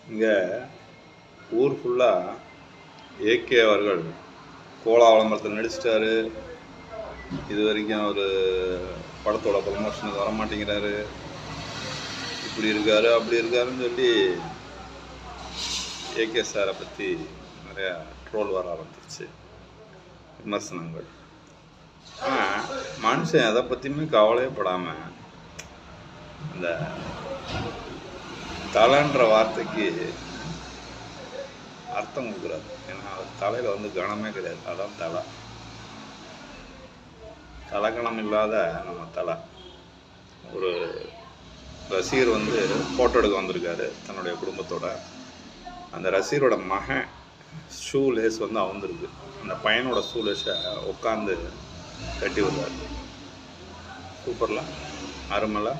இங்கே ஊர் ஃபுல்லாக ஏகே அவர்கள் கோலாவளம்பரத்தில் நடிச்சிட்டாரு. இது வரைக்கும் ஒரு படத்தோட ப்ரமோஷனுக்கு வரமாட்டேங்கிறாரு, இப்படி இருக்காரு அப்படி இருக்காருன்னு சொல்லி ஏகே சாரை பற்றி நிறையா ட்ரோல் வர ஆரம்பிச்சிருச்சு, விமர்சனங்கள். ஆனால் மனுஷன் எதை பற்றியுமே கவலையப்படாமல் அந்த தலைன்ற வார்த்தைக்கு அர்த்தம் கொடுக்குறாரு. ஏன்னா அது தலையில் வந்து கணமே கிடையாது, அதான் தலை. தலைக்கணம் இல்லாத நம்ம தலை. ஒரு ரசிகர் வந்து ஃபோட்டோ எடுக்க வந்திருக்காரு தன்னுடைய குடும்பத்தோட. அந்த ரசிகரோட மகன் ஷூ லேஸ் வந்து அவுந்துருக்கு. அந்த பையனோட ஷூ லேஸை உட்காந்து கட்டி விடுறாரு. சூப்பர்ல, அருமலை.